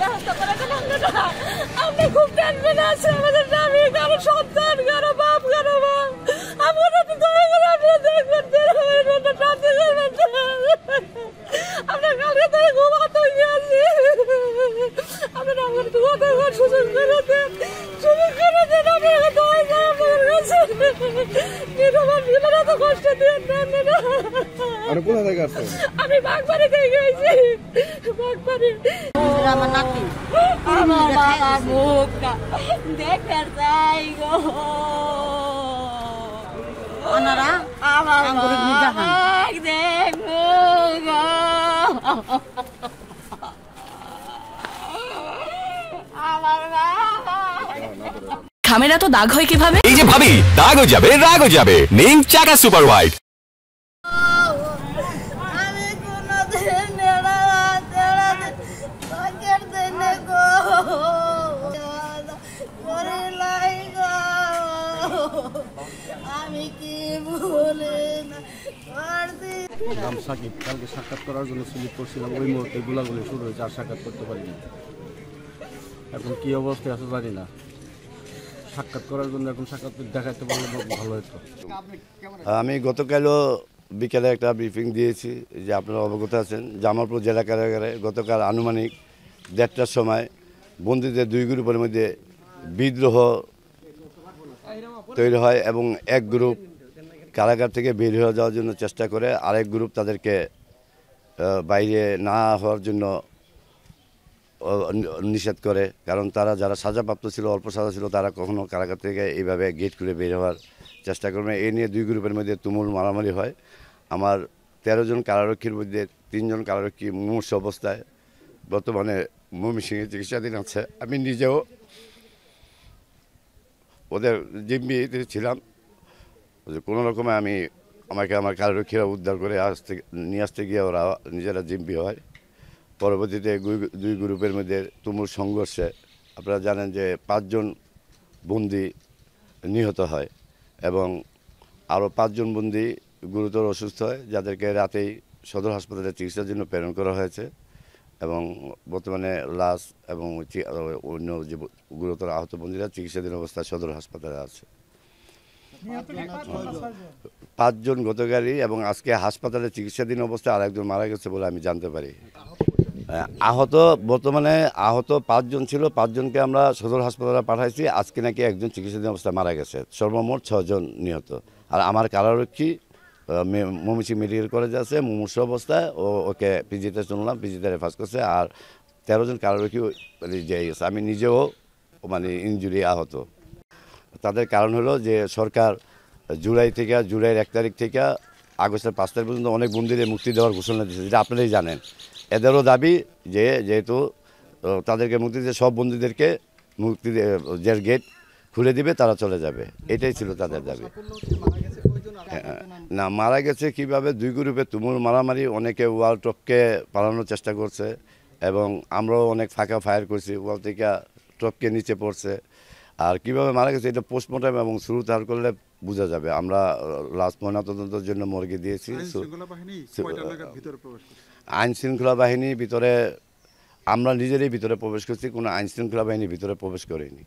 ব্যবস্থা করে দেন আপনারা। আমরা খুব টেনশনে আছি, আমাদের স্বামী কারো সন্তান কারো বাপ কারো মা, আমরা তো দয়া করে আপনারা দেখবেন, শান্তি করবেন। আমরা কালকে থেকে খুব আতঙ্কে আছি, আপনারা আমাদের দোয়া সুযোগ করে দেন, সুযোগ করে দেন। আপনারা দয়া করে আপনাদের কাছে এত কষ্ট দেন না। আমি বাগবাড়ি থেকে গেছি, বাগবাড়ি। আমার নাতি আমার বাবা মুখটা দেখতে চাই গো। ওনারা আমার দেখান দেখবো গো। আমার বাবা খামেরা তো দাগ হয় কিভাবে? এই যে ভাবি, দাগও যাবে রাগও যাবে। নিন চাকা সুপার হোয়াইট। আমি কোনদিন আমি কি বলে নাম সাকিব। কালকে সাক্ষাৎ করার জন্য সিলেক্ট করছিলাম, ওই মুহূর্তে গোলাগুলি শুরু হয়েছে, আর সাক্ষাৎ করতে পারিনি। এখন কি অবস্থায় আছে জানি না। সাক্ষাৎ করার জন্য এখন সাক্ষাৎ দেখাতে পারলে ভালো হতো। আমি গতকালও বিকেলে একটা ব্রিফিং দিয়েছি, যে আপনারা অবগত আছেন জামালপুর জেলা কারাগারে গতকাল আনুমানিক 1:30টার সময় বন্দীদের দুই গ্রুপের মধ্যে বিদ্রোহ তৈরি হয় এবং এক গ্রুপ কারাগার থেকে বের হয়ে যাওয়ার জন্য চেষ্টা করে, আরেক গ্রুপ তাদেরকে বাইরে না হওয়ার জন্য নিষেধ করে। কারণ তারা যারা সাজাপ্রাপ্ত ছিল, অল্প সাজা ছিল, তারা কখনো কারাগার থেকে এইভাবে গেট খুলে বের হওয়ার চেষ্টা করবে। এই নিয়ে দুই গ্রুপের মধ্যে তুমুল মারামারি হয়। আমার 13 জন কারারক্ষীর মধ্যে 3 জন কারারক্ষী মুমূর্ষু অবস্থায় বর্তমানে ময়মনসিংহে চিকিৎসাধীন আছে। আমি নিজেও ওদের জিম্মি ছিলাম। কোনো রকমে আমাকে আমার কারারক্ষীরা উদ্ধার করে নিয়ে আসতে গিয়ে ওরা নিজেরা জিম্মি হয়। পরবর্তীতে দুই গ্রুপের মধ্যে তুমুল সংঘর্ষে আপনারা জানেন যে 5 জন বন্দী নিহত হয় এবং আরও 5 জন বন্দী গুরুতর অসুস্থ হয়, যাদেরকে রাতেই সদর হাসপাতালে চিকিৎসার জন্য প্রেরণ করা হয়েছে এবং বর্তমানে লাশ এবং অন্য যে গুরুতর আহত বন্দীরা চিকিৎসাধীন অবস্থায় সদর হাসপাতালে আছে। 5 জন গতকালই এবং আজকে হাসপাতালে চিকিৎসাধীন অবস্থায় আরেকজন মারা গেছে বলে আমি জানতে পারি। বর্তমানে আহত 5 জন ছিল, 5 জনকে আমরা সদর হাসপাতালে পাঠাইছি। আজকে নাকি একজন চিকিৎসাধীন অবস্থায় মারা গেছে, সর্বমোট 6 জন নিহত। আর আমার কারারক্ষী ময়মনসিংহ মেডিকেল কলেজে আছে মুমূর্ষু অবস্থায়, ওকে পিজিতে শুনলাম, পিজিতে রেফার করছে। আর 13 জন কারারক্ষী যে গেছে, আমি নিজেও ইনজুরি আহত। তাদের কারণ হলো যে সরকার জুলাইয়ের 1 তারিখ থেকে আগস্টের 5 তারিখ পর্যন্ত অনেক বন্দীদের মুক্তি দেওয়ার ঘোষণা দিয়েছে, যেটা আপনারাই জানেন। এদেরও দাবি যে যেহেতু তাদেরকে মুক্তি দিয়ে সব বন্দীদেরকে মুক্তি যে গেট খুলে দিবে তারা চলে যাবে, এটাই ছিল তাদের দাবি। না, মারা গেছে কিভাবে? দুই গ্রুপে তুমুল মারামারি, অনেকে ওয়াল টপকে পালানোর চেষ্টা করছে এবং আমরাও অনেক ফাঁকা ফায়ার করছি, ওয়াল থেকে টপকে নিচে পড়ছে। আর কিভাবে মারা গেছে এটা পোস্টমর্টম এবং শুরু তার করলে বোঝা যাবে। আমরা লাশ ময়নাতদন্তের জন্য মর্গে দিয়েছি। আইন শৃঙ্খলা বাহিনী ভিতরে, আমরা নিজেরাই ভিতরে প্রবেশ করছি, কোনো আইন শৃঙ্খলা বাহিনী ভিতরে প্রবেশ করিনি।